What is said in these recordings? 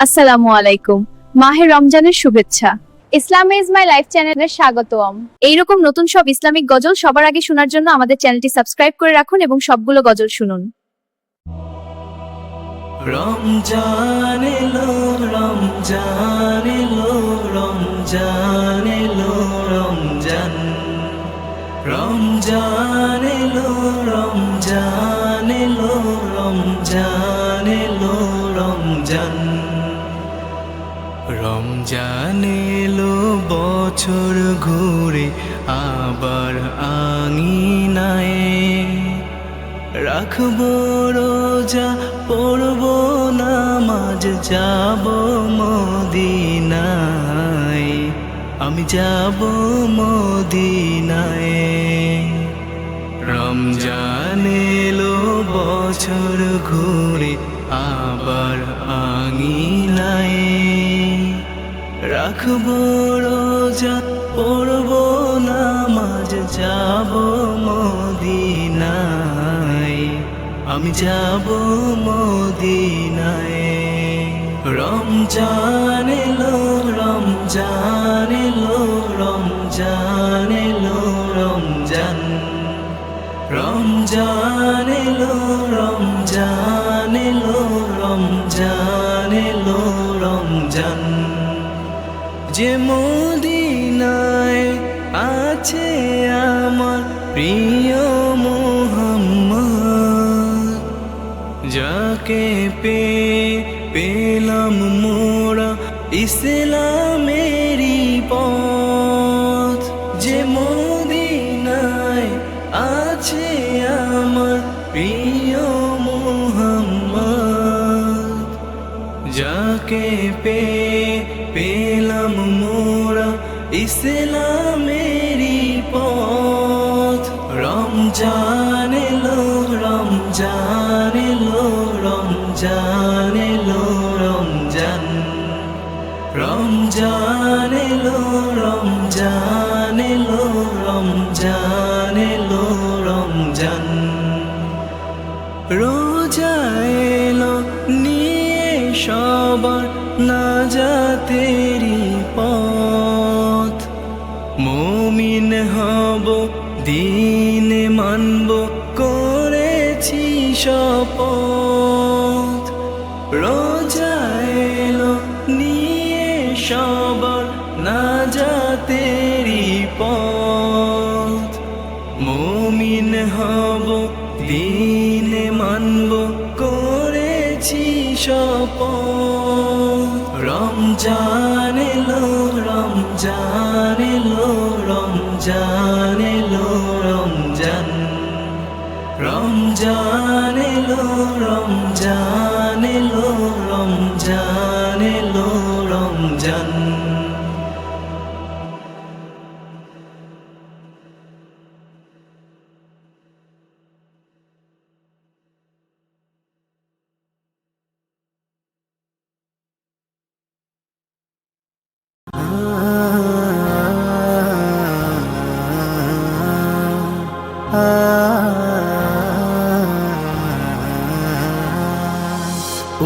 আসসালামু আলাইকুম। মাহে রমজানের শুভেচ্ছা। ইসলাম ইজ মাই লাইফ চ্যানেলে স্বাগতম। এইরকম নতুন সব ইসলামিক গজল সবার আগে শোনার জন্য আমাদের চ্যানেলটি সাবস্ক্রাইব করে রাখুন এবং সবগুলো গজল শুনুন। রমজান এলো, রমজান এলো, রমজান এলো, রমজান। রমজান এলো, রমজান এলো, রমজান এলো, রমজান। রমজান এলো, বছর ঘুরে আবার আঙিনায়। রাখবো রোজা, পড়বো নামাজ, যাব মদিনায়, আমি যাব মদিনায়। রমজান এলো, বছর ঘুরে আবার আঙিনায়। রাখবো রোজা, পড়বো নামাজ, যাব মদিনায়, আমি যাব মদিনায়। রমজান এলো, রমজান এলো, রমজান এলো, রমজান। রমজান এলো, রমজান এলো, রমজান এলো, রমজান। যে মদিনায় আছে আমার প্রিয় মুহাম্মদ, যাকে পেলাম মোরা ইসলামেরই পথ। যে মদিনায় আছে আমার প্রিয় মুহাম্মদ, যাকে পেলাম মোরা ইসলামেরই পথ। রমজান এলো, রমজান এলো, রমজান এলো, রমজান। রমজান এলো, রমজান এলো, রমজান এলো, রমজান। রোজা এলো, নিয়ে সবার নাজাতেরই পথ। মুমিন হব, দিনে মানব, করেছি শপথ। রোজা এলো, নিয়ে সবার নাজাতেরই পথ। মুমিন হব, দিনে মানব, করেছি শপথ। রমজান এলো, রমজান এলো, রমজান এলো, রমজান। রমজান এলো, রমজান এলো, রমজান এলো, রমজান।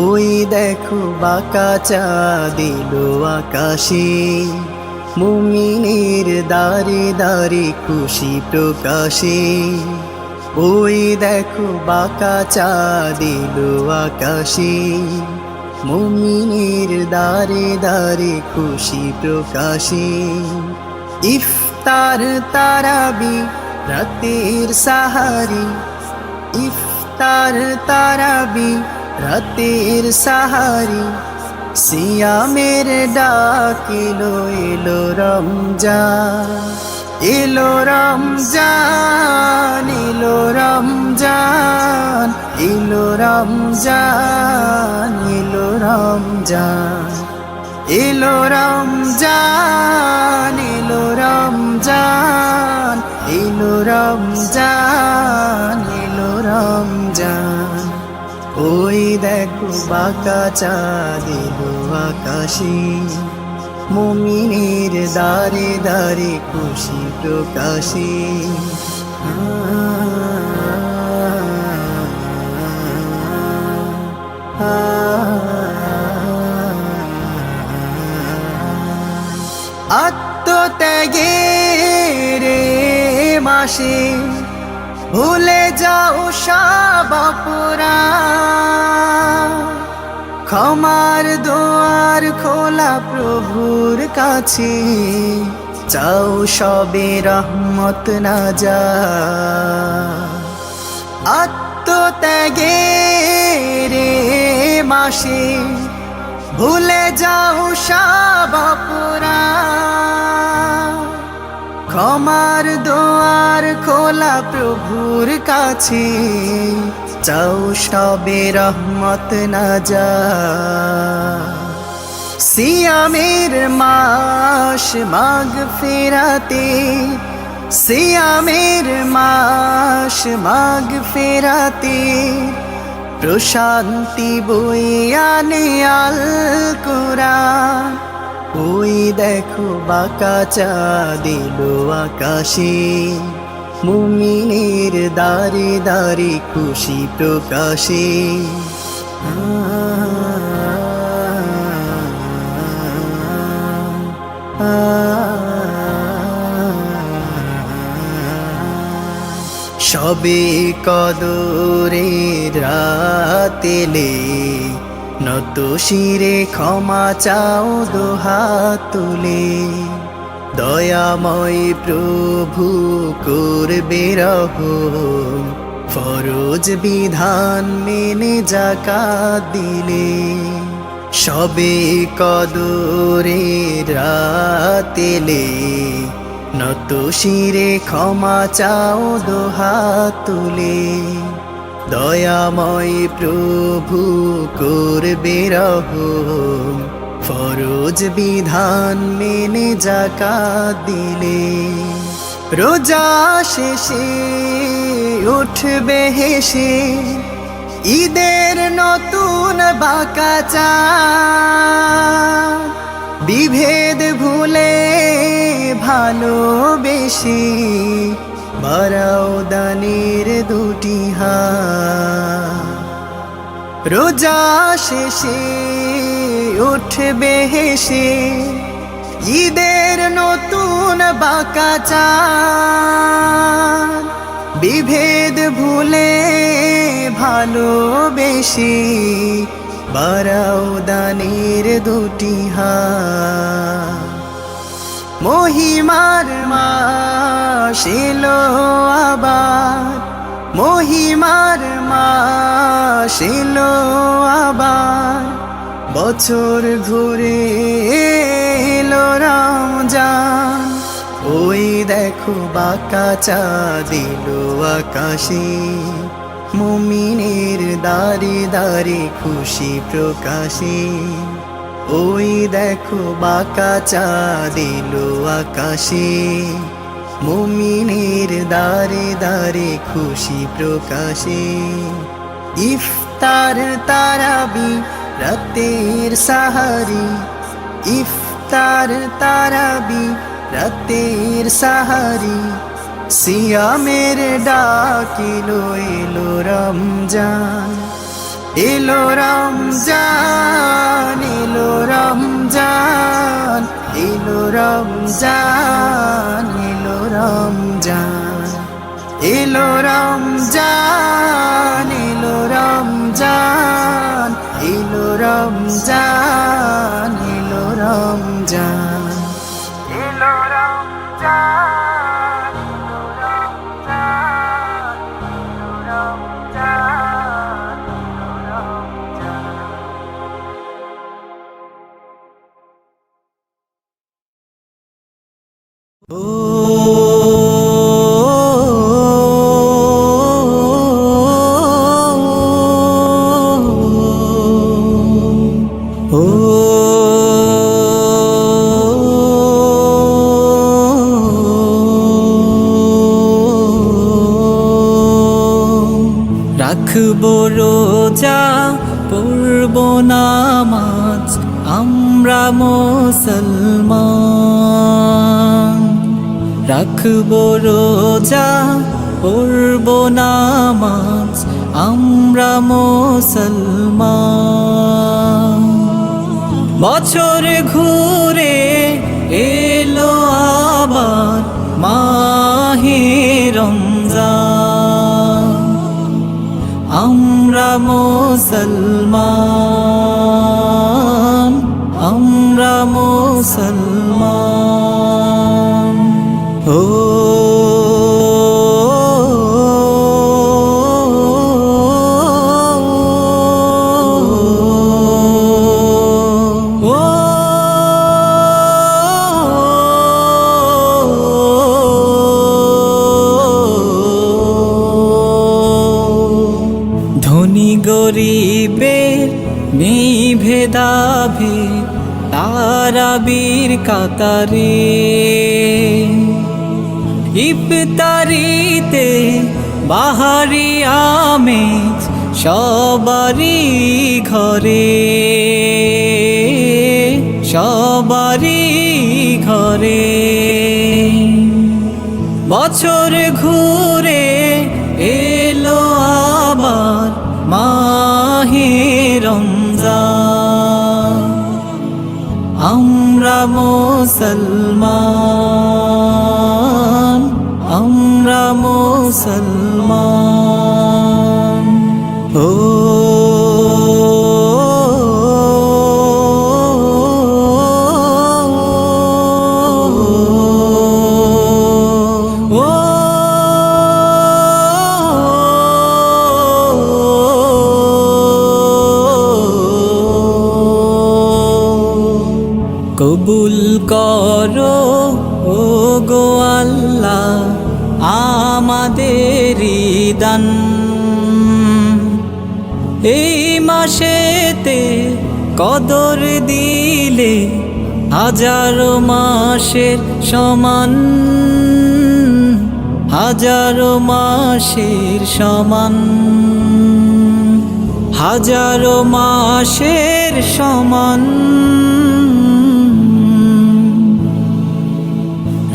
ওই দেখো বাঁকা চাঁদ এলো আকাশে, মুমিনের দাঁড়ে দাঁড়ে খুশি প্রকাশে। ওই দেখো বাঁকা চাঁদ এলো আকাশে, মুমিনের দাঁড়ে দাঁড়ে খুশি প্রকাশে। ইফতার তারাবি রাতের সাহারি, ইফতার তারাবি রাতের সাহারি। সিয়ামের ডাক এলো, এলো রমজান, এলো রমজান, এলো রমজান, এলো রমজান, এলো রমজান, এলো রমজান, এলো রমজান, এলো রমজান, এলো রমজান। ওই দেখো বাঁকা চাঁদ এলো আকাশে, মুমিনের দাঁড়ে দাঁড়ে খুশি প্রকাশে। ত্যাগের মাসে ভুলে যাও সব অপরাধ, ক্ষমার দুয়ার খোলা প্রভুর কাছে, চাও সবে রহমত নাজাত। আত্মত্যাগের মাসে ভুলে যাও সব অপরাধ, ক্ষমার দুয়ার খোলা প্রভুর কাছে, চাও সবে রহমত নাজাত। সিয়ামের মাস মাগফিরাতে, সিয়ামের মাস মাগফিরাতে, প্রশান্তি বয়ে আনে আল কোরআন। ওই দেখো বাঁকা চাঁদ আকাশে, মুমিনের দারে দারে খুশি প্রকাশে। সবে কদরে রাতেলে, নত শিরে ক্ষমা চাও দোহাত তুলে। দয়াময় প্রভু করবে রহম, ফরজ বিধান মেনে যাকাত দিলে। সবে কদরে রাতেলে, নত শিরে ক্ষমা চাও দোহাত তুলে। দয়াময় প্রভু করবে রহম, ফরজ বিধান মেনে যাকাত দিলে। রোজা শেষে উঠবে হেসে, ঈদের নতুন বাঁকা চাঁদ, বিভেদ ভুলে ভালোবেসে, বাড়াও দানের দুটি হাত। রোজা শেষে উঠবে হেসে, ঈদের নতুন বাঁকা চাঁদ, বিভেদ ভুলে ভালোবেসে, বাড়াও দানের দুটি হাত। মহিমার মাস এলো আবার, মহিমার মাস এলো আবার, বছর ঘুরে এলো রমজান। ওই দেখো বাঁকা চাঁদ আকাশে, মুমিনের দারে দারে খুশি প্রকাশে। ওই দেখো বাঁকা চাঁদ আকাশে, মুমিনের দারে দারে খুশি প্রকাশে। ইফতার তারাবি রাতের সাহারি, ইফতার তারাবি রাতের সাহারি, সিয়ামের ডাক এলো এলো রমজান। এলো রমজান, এলো রমজান, এলো রমজান, এলো রমজান, এলো রমজান, এলো রমজান, এলো রমজান, এলো রমজান, এলো রমজান, এলো রমজান, এলো রমজান, এলো রমজান। রাখবো রোজা, পড়ব নামাজ, আমরা মুসলমান। রাখবো রোজা, পড়ব নামাজ, আমরা মুসলমান। বছর ঘুরে এলো আবার মাহে রমজান। আমরা মুসলমান, আমরা মুসলমান। ও ধনী গরিবের নেই ভেদাভেদ, তারাবির কাতারে ইফতারিতে বাহারি আমেজ সবারই ঘরে, সবারই ঘরে। বছর ঘুরে এলো আবার মাহে রমজান। আমরা মুসলমান, আমরা মুসলমান। ও কবুল করো ও গো আল্লাহ আমাদের দান। এই মাসেতে কদর দিলে হাজারো মাসের সমান, হাজারো মাসের সমান, হাজারো মাসের সমান।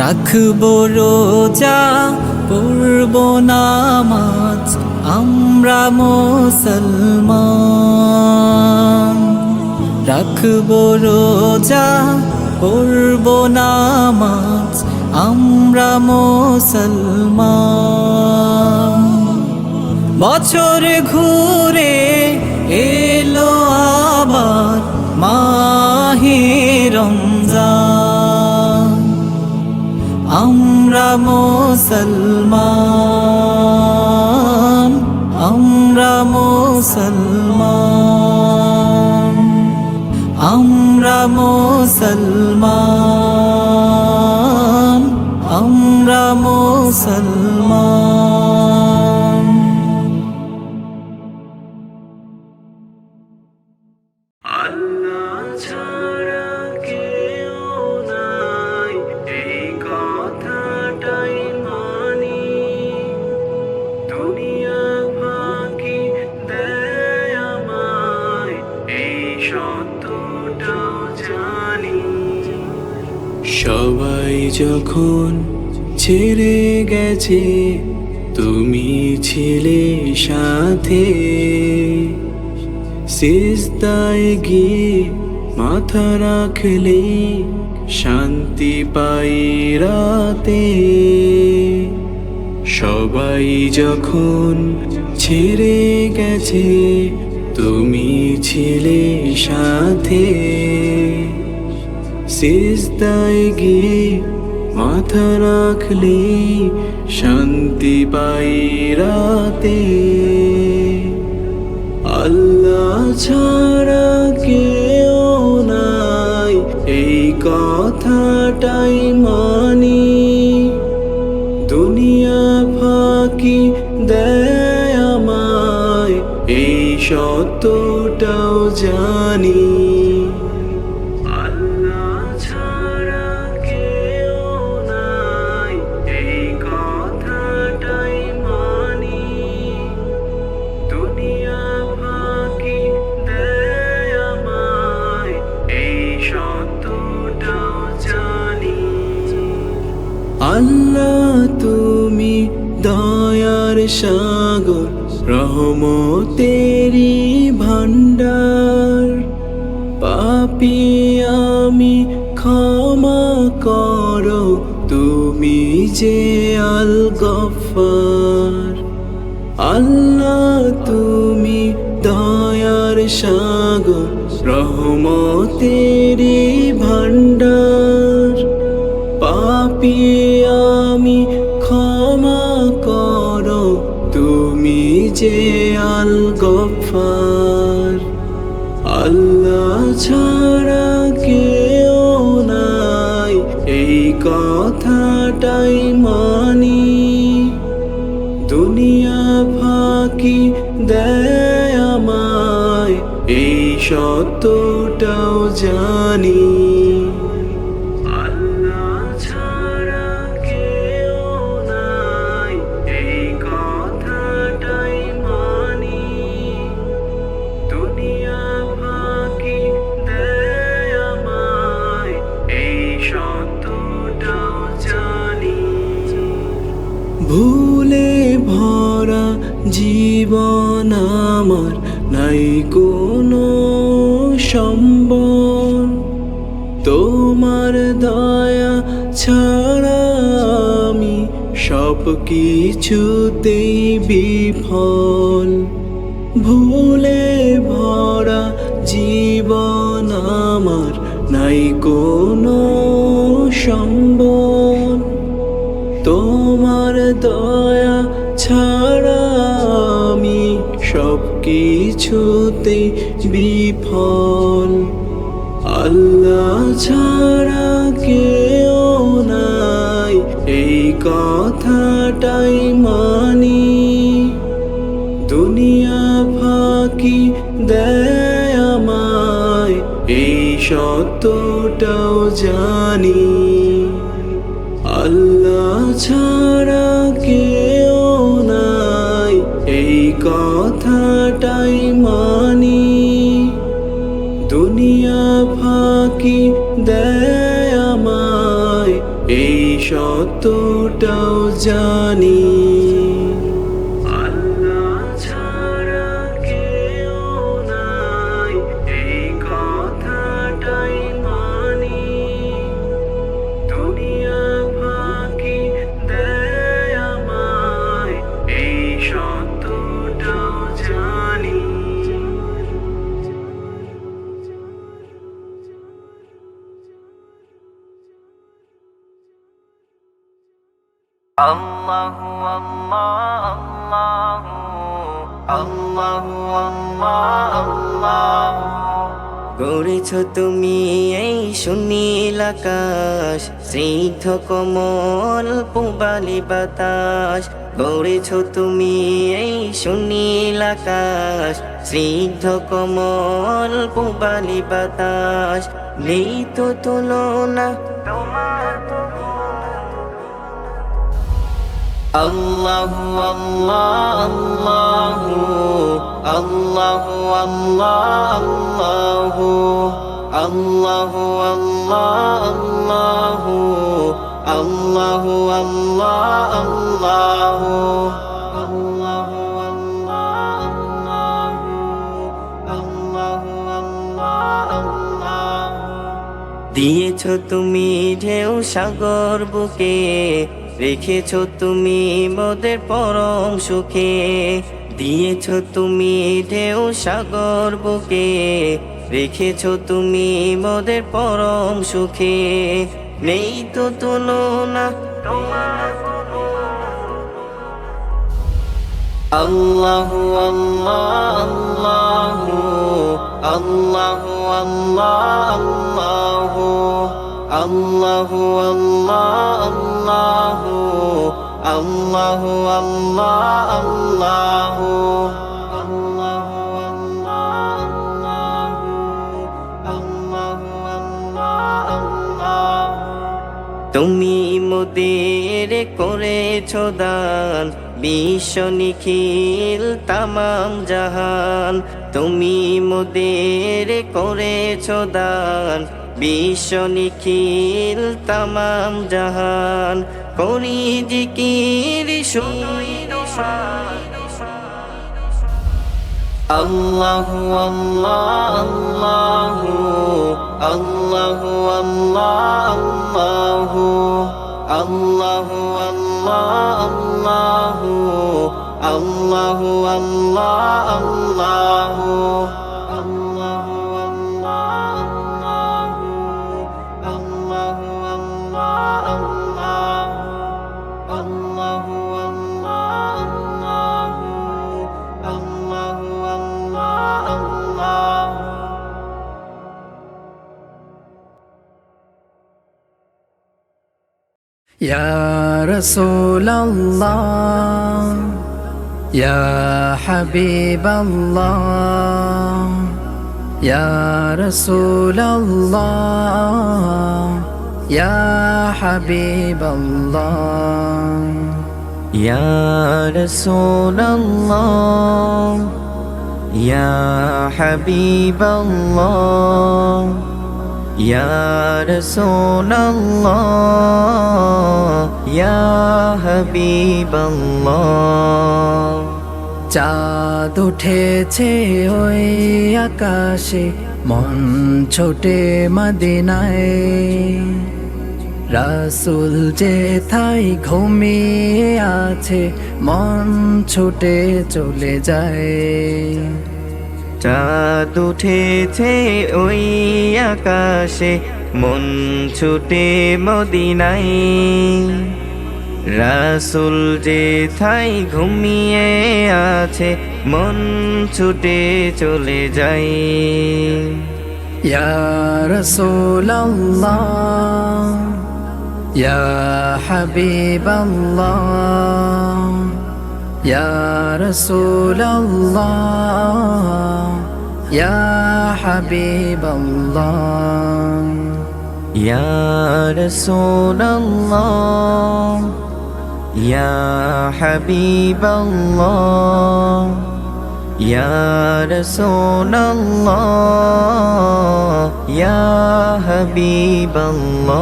রাখবো রোজা, পড়বো নামাজ, আমরা মুসলমান। রাখবো রোজা, পড়বো নামাজ, আমরা মুসলমান। বছর ঘুরে এলো আবার মাহে রমজান। আমরা মুসলমান, আমরা মুসলমান, আমরা মুসলমান, আমরা মুসলমান। আল্লাহ ছাড়া কেউ নাই, এই কথাটাই মানি। দুনিয়া ফাঁকি দেয় আমায়, এই সত্যটাও জানি। সবাই যখন ছেড়ে গেছে, তুমি ছিলে সাথে। সিজদায় গিয়ে মাথা রাখলে শান্তি পাই রাতে। সবাই যখন ছেড়ে গেছে, তুমি ছিলে সাথে। সিজদায় গিয়ে মাথা রাখলে শান্তি পাই রাতে। আল্লাহ ছাড়া কেউ নাই, এই কথাটাই মানি। দুনিয়া ফাঁকি দেয় আমায়, এই সত্যটাও জানি। আল্লাহ ছাড়া কেউ নাই, এই কথাটাই মানি। দুনিয়া ফাঁকি দেয় আমায়, এই সত্যটাও জানি। আল্লাহ তুমি দয়ার সাগর, রহমতেরি ভান্ডার। পাপী আমি, ক্ষমা করো গফফার। আল্লাহ তুমি দয়ার সাগর, রহমতেরি ভান্ডার। পাপী আমি ক্ষমা করো, তুমি যে আল গফফার। আল্লাহ ছাড়া কেউ নাই, এই কথাটাই মানি। দুনিয়া ফাঁকি দেয় আমায়, এই সত্যটাও জানি। আল্লাহ ছাড়া কেউ নাই, এই কথাটাই মানি। দুনিয়া ফাঁকি দেয় আমায়, এই সত্যটাও জানি। ভুলে ভরা জীবন আমার, নাই কোনো সম্বল। তোমার দয়া ছাড়া আমি সব কিছুতেই বিফল। ভুলে ভরা জীবন আমার, নাই কোনো সম্বল। তোমার দয়া ছাড়া আমি সব কিছুতে বিফল। আল্লাহ ছাড়া কেউ নাই, এই কথাটাই মানি। দুনিয়া ফাঁকি দেয় আমায়, এই সত্যটাও জানি। আল্লাহ ছাড়া কেউ নাই, এই কথাটাই মানি। দুনিয়া ফাঁকি দেয় আমায়, এই সত্যটাও জানি। আল্লাহ ছাড়া কেউ নাই, এই কথাটাই মানি। দুনিয়া ফাঁকি দেয় আমায়, এই সত্যটাও জানি। আল্লাহু আল্লাহ আল্লাহু আল্লাহ আল্লাহ। গড়েছ তুমি এই সুনীল আকাশ, স্নিগ্ধ কোমল পূবালি বাতাস। গড়েছ তুমি এই সুনীল আকাশ, স্নিগ্ধ কোমল পূবালি বাতাস। নেই তো তুলনা তোমার। আল্লাহু আল্লাহ আল্লাহু আল্লাহ আল্লাহু আল্লাহ আল্লাহু আল্লাহ আল্লাহু আল্লাহ আল্লাহ। দিয়েছ তুমি ঢেউ সাগর বুকে, রেখেছ তুমি মোদের পরম সুখে। দিয়েছ তুমি ঢেউ সাগর বুকে, রেখেছ তুমি মোদের পরম সুখে। নেই তো তুলনা তোমার। আল্লাহু আল্লাহ আল্লাহু আল্লাহ আল্লাহু আল্লাহ আল্লাহু আল্লাহ আল্লাহ। তুমি মোদের করেছ দান, বিশ্ব নিখিল তামাম জাহান। তুমি মোদের করেছ দান, বিশ্ব নিখিল তামাম জাহান। করি জিকির শুধুই তোমার। আল্লাহু আল্লাহ আল্লাহু আল্লাহ আল্লাহু আল্লাহ আল্লাহু আল্লাহ আল্লাহু Ya Rasulallah, Ya Habiballah, Ya Rasulallah, Ya Habiballah. Ya Rasulallah, Ya Habiballah, Ya Rasulallah, Ya Habiballah. চাঁদ উঠেছে ওই আকাশে, মন ছোটে মদিনায়। রাসূল যেথায় ঘুমিয়ে আছে, মন ছুটে চলে যায়। চাঁদ উঠেছে ওই আকাশে, মন ছুটে মদিনায়। রাসূল যেথায় ঘুমিয়ে আছে, মন ছুটে চলে যায়। ইয়া রাসূলাল্লাহ, ইয়া হাবিবাল্লাহ, ইয়া রাসূলাল্লাহ, ইয়া হাবিবাল্লাহ। ইয়া রাসূলাল্লাহ, ইয়া হাবিবাল্লাহ, ইয়া রাসূলাল্লাহ, ইয়া হাবিবাল্লাহ।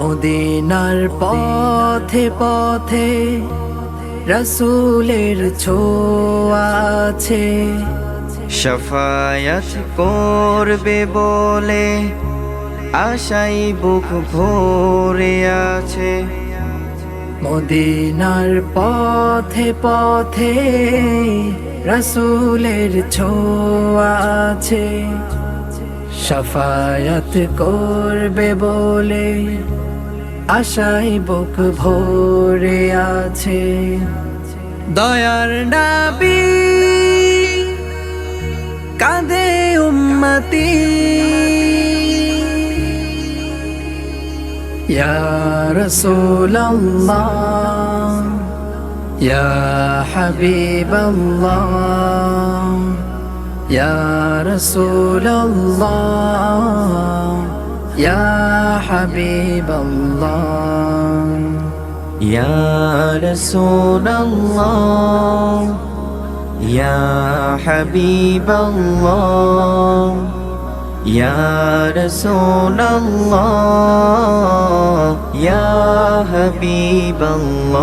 মদিনার পথে পথে রাসূলের ছোঁয়া আছে, শাফায়াত করবে বলে আশাই বুক ভরে আছে। মদিনার পথে পথে রাসূলের ছোঁয়া আছে, শাফায়াত করবে বলে আশায় বুক ভরে আছে। দয়ার নবী কাঁদে উম্মতি, ইয়া রাসূলাল্লাহ, ইয়া হাবিবাল্লাহ, ইয়া রাসূলাল্লাহ, ইয়া হাবিবাল্লাহ। ইয়া রাসূলাল্লাহ, ইয়া হাবিবাল্লাহ, ইয়া রাসূলাল্লাহ, ইয়া হাবিবাল্লাহ।